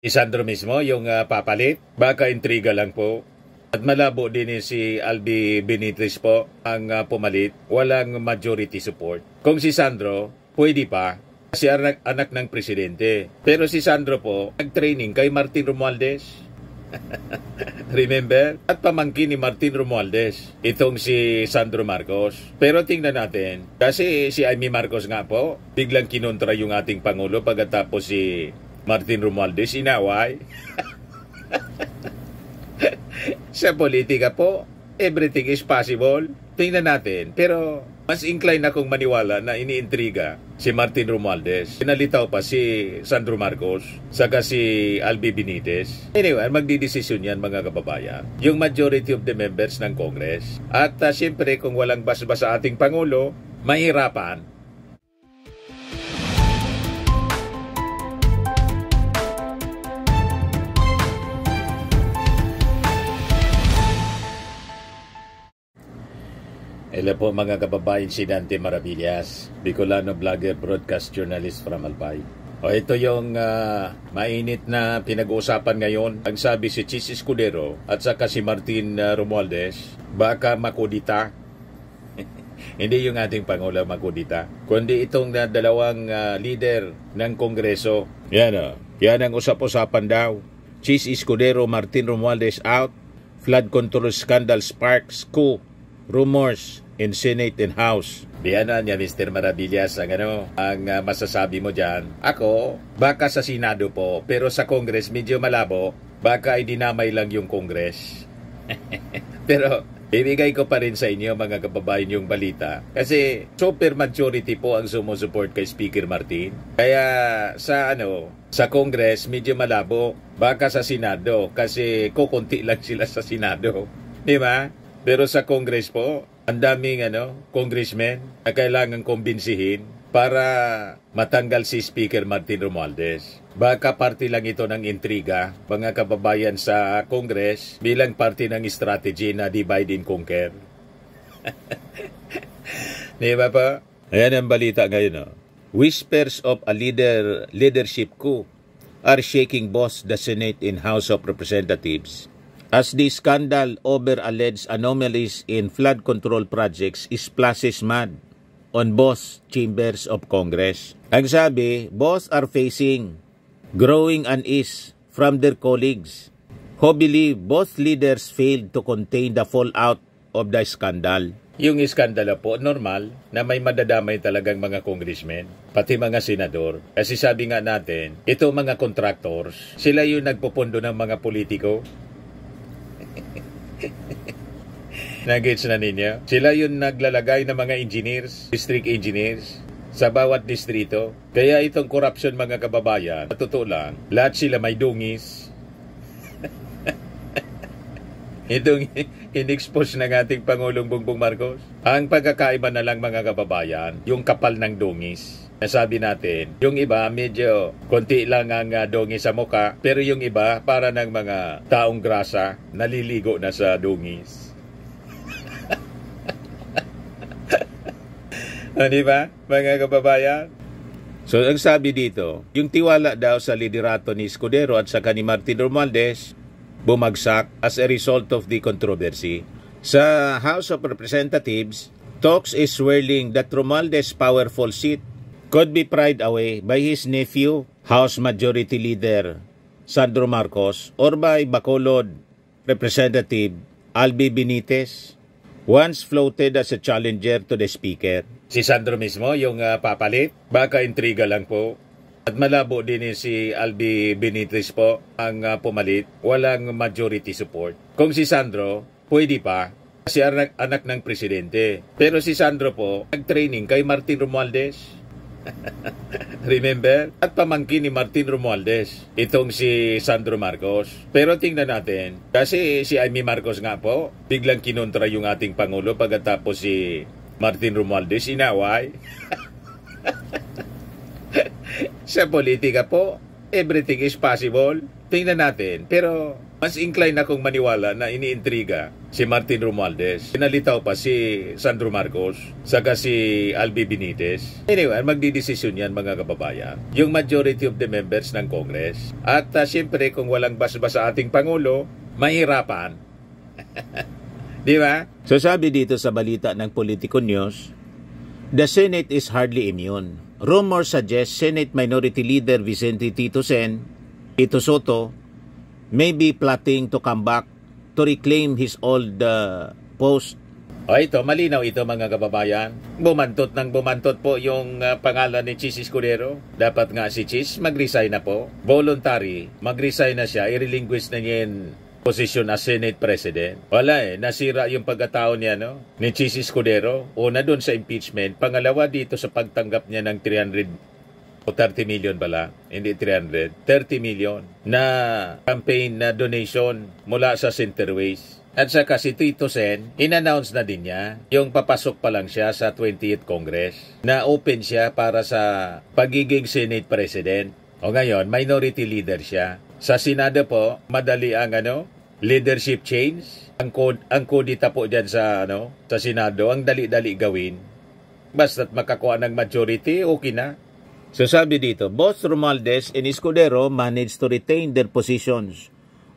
Si Sandro mismo yung papalit, baka intriga lang po. At malabo din si Albi Benitez po ang pumalit, walang majority support. Kung si Sandro, pwede pa, kasi anak ng presidente. Pero si Sandro po, nag-training kay Martin Romualdez. Remember? At pamangkin ni Martin Romualdez, itong si Sandro Marcos. Pero tingnan natin, kasi si Amy Marcos nga po, biglang kinontra yung ating Pangulo pagkatapos si Martin Romualdez inaway. Sa politika po, everything is possible. Tingnan natin. Pero mas incline akong maniwala na iniintriga si Martin Romualdez. Pinalitaw pa si Sandro Marcos, saka si Albi Benitez. Anyway, magdidesisyon yan mga kababayan. Yung majority of the members ng Congress. At siyempre kung walang basbas sa ating Pangulo, mahirapan. Hello po mga kababayan, si Dante Maravillas, Bicolano vlogger, broadcast journalist from Albay. Ito yung mainit na pinag-uusapan ngayon. Ang sabi si Chis Escudero at saka si Martin Romualdez, baka makudita. Hindi yung ating Pangulo makudita, kundi itong dalawang leader ng Kongreso. Yan ang usap-usapan daw. Chis Escudero, Martin Romualdez out, flood control scandal sparks coup, rumors in Senate and House. Diyan niya, Mr. Maravillas, ang masasabi mo dyan. Ako, baka sa Senado po, pero sa Congress medyo malabo, baka ay dinamay lang yung Congress. Pero ibigay ko pa rin sa inyo mga kababayan yung balita. Kasi super majority po ang sumusupport kay Speaker Martin. Kaya sa Congress medyo malabo, baka sa Senado kasi kukunti lang sila sa Senado. Di ba? Pero sa Congress po, ang daming congressmen na kailangan kumbinsihin para matanggal si Speaker Martin Romualdez. Baka parte lang ito ng intriga, mga kababayan sa Congress, bilang parte ng strategy na divide and conquer. Di ba pa? Ayan ang balita ngayon. Whispers of a leadership coup are shaking both the Senate and House of Representatives as the scandal over alleged anomalies in flood control projects splashes mud on both chambers of Congress. Ang sabi, both are facing growing unease from their colleagues who believe both leaders failed to contain the fallout of the scandal. Yung iskandalo po, normal na may madadamay talagang mga congressmen, pati mga senador. Kasi sabi nga natin, ito mga contractors, sila yung nagpupundo ng mga politiko. Nagets na ninyo? Sila yung naglalagay ng mga engineers, district engineers, sa bawat distrito. Kaya itong corruption mga kababayan, sa totoo lang, lahat sila may dungis. Itong in-expose ng ating Pangulong Bongbong Marcos. Ang pagkakaiba na lang mga kababayan, yung kapal ng dungis. Nasabi natin, yung iba medyo konti lang ang dungis sa muka, pero yung iba para ng mga taong grasa, naliligo na sa dungis. Di ba, mga kababayan? So, ang sabi dito, yung tiwala daw sa liderato ni Escudero at saka ni Martin Romualdez bumagsak as a result of the controversy. Sa House of Representatives, talks is swirling that Romualdez's powerful seat could be pried away by his nephew, House Majority Leader Sandro Marcos, or by Bacolod Representative Albi Benitez, once floated as a challenger to the Speaker. Si Sandro mismo yung papalit, baka intriga lang po. At malabo din si Albi Benitez po ang pumalit, walang majority support. Kung si Sandro, pwede pa, kasi anak ng presidente. Pero si Sandro po, nag-training kay Martin Romualdez. Remember? At pamangkin ni Martin Romualdez, itong si Sandro Marcos. Pero tingnan natin, kasi si Amy Marcos nga po, biglang kinontra yung ating Pangulo pagkatapos si Martin Romualdez inaway. Sa politika po, everything is possible. Tingnan natin. Pero mas incline akong maniwala na iniintriga si Martin Romualdez. Pinalitaw pa si Sandro Marcos, saka si Albi Benitez. Anyway, magdidesisyon yan mga kababayan. Yung majority of the members ng Congress. At siyempre, kung walang basbas sa ating Pangulo, mahirapan. Di ba? So sabi dito sa balita ng Politico News, the Senate is hardly immune. Rumors suggest Senate Minority Leader Vicente Tito Soto may be plotting to come back to reclaim his old post. O ito, malinaw ito mga kababayan. Bumantot po yung pangalan ni Chis Escudero. Dapat nga si Chis mag-resign na po. Voluntary, mag-resign na siya. I-relinquish na niya yung posisyon as Senate President. Wala nasira yung pagkatao niya ni Chis Escudero. Una doon sa impeachment. Pangalawa dito sa pagtanggap niya ng 30 million pala, hindi 300, 30 million na campaign na donation mula sa Centerways. At saka si Tito Sen, in-announce na din niya yung papasok pa lang siya sa 20th Congress na open siya para sa pagiging Senate President. O ngayon, minority leader siya. Sa Senado po, madali ang leadership change. Ang kodita po dyan sa Senado, ang dali-dali gawin. Basta't makakuha ng majority, okay na. So sabi dito, both Romualdez and Escudero managed to retain their positions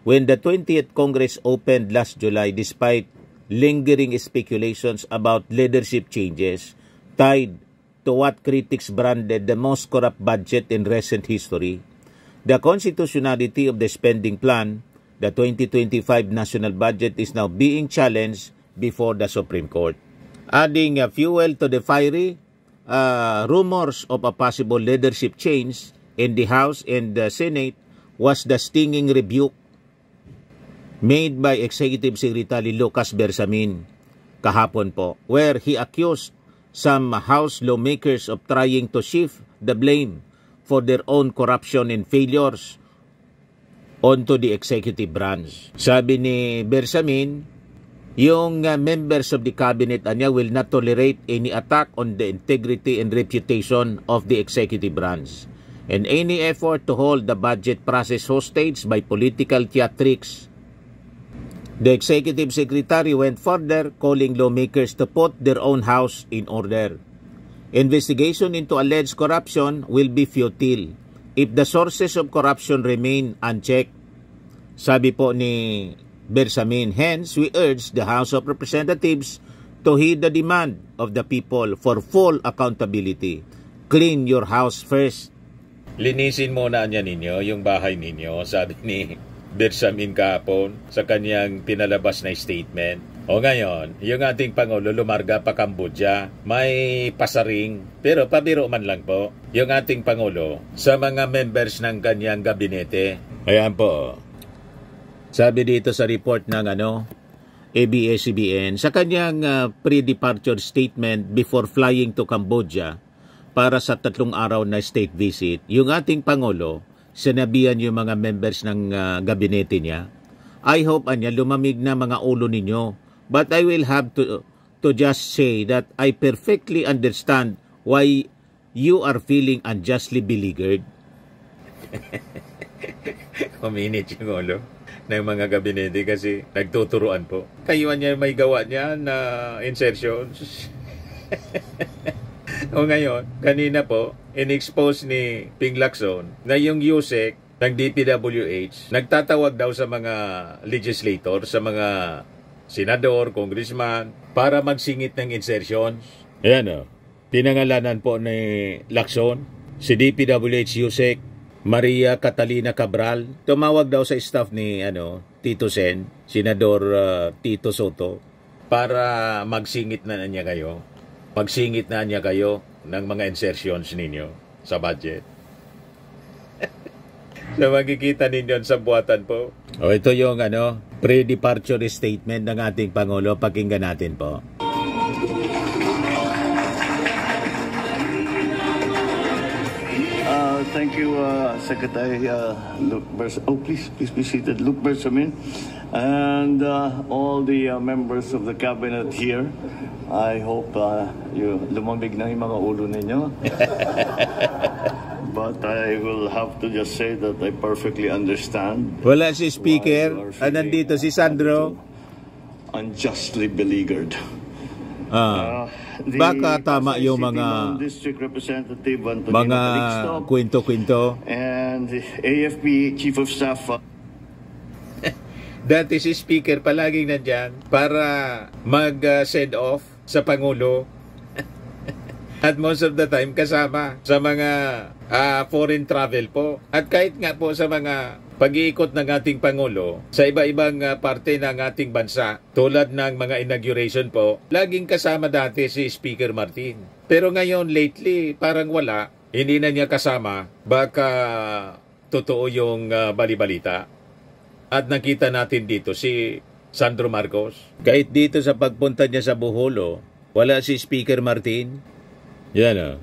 when the 20th Congress opened last July despite lingering speculations about leadership changes tied to what critics branded the most corrupt budget in recent history. The constitutionality of the spending plan, the 2025 national budget, is now being challenged before the Supreme Court. Adding fuel to the fiery rumors of a possible leadership change in the House and the Senate was the stinging rebuke made by Executive Secretary Lucas Bersamin kahapon po, where he accused some House lawmakers of trying to shift the blame for their own corruption and failures onto the executive branch. Sabi ni Bersamin, yung members of the cabinet will not tolerate any attack on the integrity and reputation of the executive branch and any effort to hold the budget process hostage by political theatrics. The executive secretary went further, calling lawmakers to put their own house in order. Investigation into alleged corruption will be futile if the sources of corruption remain unchecked. Sabi po ni Bersamin, hence we urge the House of Representatives to heed the demand of the people for full accountability. Clean your house first. Linisin muna niya ninyo yung bahay ninyo, sabi ni Bersamin kahapon sa kanyang pinalabas na statement. O ngayon, yung ating Pangulo lumarga pa Cambodia, may pasaring, pero pabiro man lang po, yung ating Pangulo sa mga members ng kanyang gabinete. Ayan po. Sabi dito sa report ng ABS-CBN, sa kanyang pre-departure statement before flying to Cambodia para sa 3 araw na state visit, yung ating Pangulo, sinabihan yung mga members ng gabinete niya, I hope lumamig na mga ulo ninyo, but I will have to just say that I perfectly understand why you are feeling unjustly beleaguered. Kuminit yung ulo ng mga gabinete kasi nagtuturuan po. Kayuan niya may gawa niya na insertions. O ngayon, kanina po, in-expose ni Ping Lacson na yung USEC ng DPWH nagtatawag daw sa mga legislator, sa mga senador, congressman, para magsingit ng insertions. Ayan pinangalanan po ni Lacson, si DPWH USEC, Maria Catalina Cabral, tumawag daw sa staff ni Tito Sen, Senador Tito Soto, para magsingit na niya kayo. Magsingit na niya kayo ng mga insertions ninyo sa budget. So makikita ninyo sa buwatan po. O ito yung pre-departure statement ng ating Pangulo. Pakinggan natin po. Thank you, Secretary Luke Bersamin. Oh, please be seated. Luke Bersamin and all the members of the cabinet here. I hope lumamig na yung mga ulo ninyo. But I will have to just say that I perfectly understand. Wala si Speaker. Nandito si Sandro. unjustly beleaguered. Baka tama yung mga District Representative mga kwento-kwento. And the AFP Chief of Staff. Dati si Speaker palaging nandyan para mag-send off sa Pangulo. At most of the time kasama sa mga foreign travel po. At kahit nga po sa mga pag-iikot ng ating Pangulo sa iba-ibang parte ng ating bansa, tulad ng mga inauguration po, laging kasama dati si Speaker Martin. Pero ngayon, lately, parang wala. Hindi na niya kasama. Baka totoo yung bali-balita. At nakita natin dito si Sandro Marcos. Kahit dito sa pagpunta niya sa Boholo, wala si Speaker Martin. Yan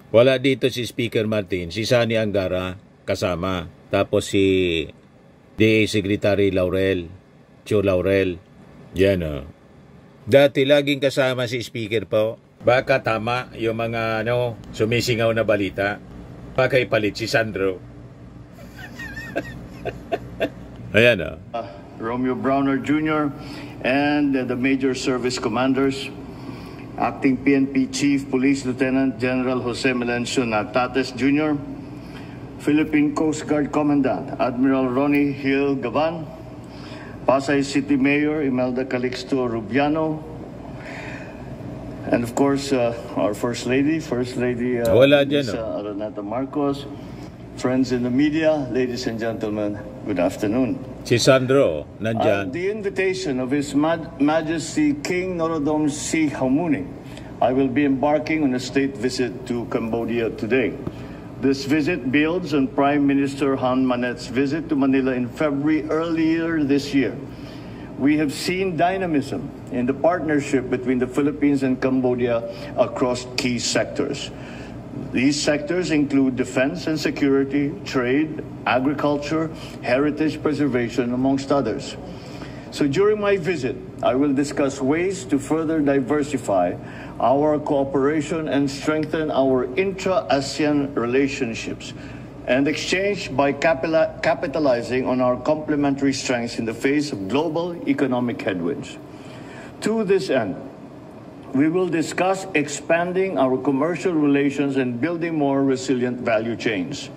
wala dito si Speaker Martin. Si Sani Angara kasama. Tapos si DA Secretary Joe Laurel. Yan Dati laging kasama si Speaker po. Baka tama yung mga sumisingaw na balita. Baka ipalit si Sandro. Ayan Romeo Browner Jr. and the major service commanders, Acting PNP Chief Police Lieutenant General Jose Melencio Natates Jr., Philippine Coast Guard Commandant Admiral Ronnie Hill Gavan, Pasay City Mayor Imelda Calixto Rubiano, and of course our First Lady Araneta Marcos, friends in the media, ladies and gentlemen, good afternoon. Si Sandro, nandyan. At the invitation of His Majesty King Norodom Sihamuni, I will be embarking on a state visit to Cambodia today. This visit builds on Prime Minister Han Manet's visit to Manila in February earlier this year. We have seen dynamism in the partnership between the Philippines and Cambodia across key sectors. These sectors include defense and security, trade, agriculture, heritage preservation, amongst others. So during my visit, I will discuss ways to further diversify our cooperation and strengthen our intra-ASEAN relationships and exchange by capitalizing on our complementary strengths in the face of global economic headwinds. To this end, we will discuss expanding our commercial relations and building more resilient value chains.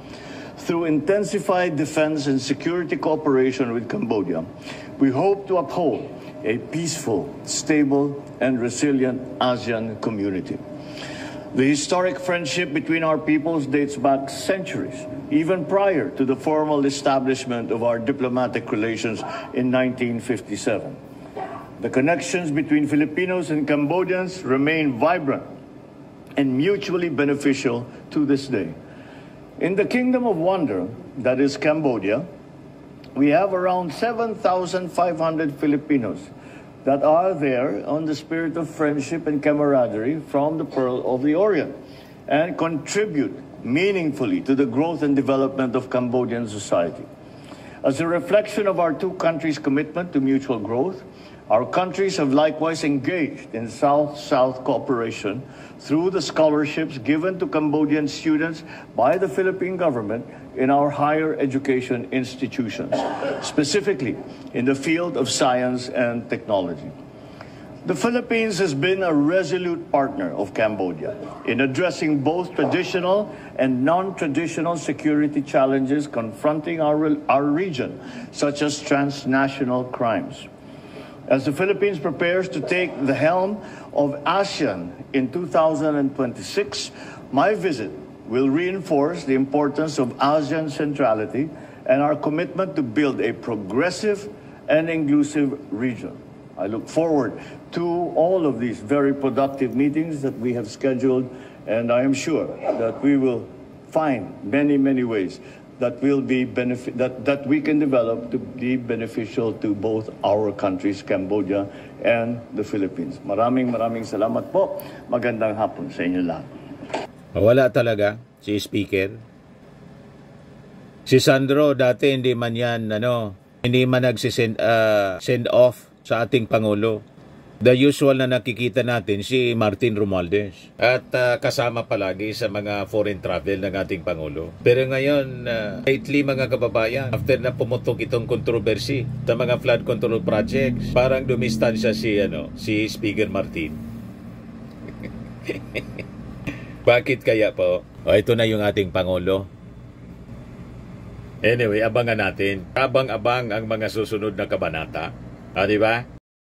Through intensified defense and security cooperation with Cambodia, we hope to uphold a peaceful, stable, and resilient ASEAN community. The historic friendship between our peoples dates back centuries, even prior to the formal establishment of our diplomatic relations in 1957. The connections between Filipinos and Cambodians remain vibrant and mutually beneficial to this day. In the Kingdom of Wonder, that is Cambodia, we have around 7,500 Filipinos that are there on the spirit of friendship and camaraderie from the Pearl of the Orient and contribute meaningfully to the growth and development of Cambodian society. As a reflection of our two countries' commitment to mutual growth, our countries have likewise engaged in South-South cooperation through the scholarships given to Cambodian students by the Philippine government in our higher education institutions, specifically in the field of science and technology. The Philippines has been a resolute partner of Cambodia in addressing both traditional and non-traditional security challenges confronting our region, such as transnational crimes. As the Philippines prepares to take the helm of ASEAN in 2026, my visit will reinforce the importance of ASEAN centrality and our commitment to build a progressive and inclusive region. I look forward to all of these very productive meetings that we have scheduled, and I am sure that we will find many ways that will be that we can develop to be beneficial to both our countries, Cambodia and the Philippines. Maraming salamat po. Magandang hapon sa inyo lahat. Wala talaga si Speaker. Si Sandro dati hindi man nag-send off sa ating Pangulo. The usual na nakikita natin si Martin Romualdez at kasama palagi sa mga foreign travel ng ating Pangulo. Pero ngayon, lately mga kababayan, after na pumutok itong controversy sa mga flood control projects, parang dumistansya si Speaker Martin. Bakit kaya po? Ito na yung ating Pangulo. Anyway, abangan natin. Abang-abang ang mga susunod na kabanata. Di ba?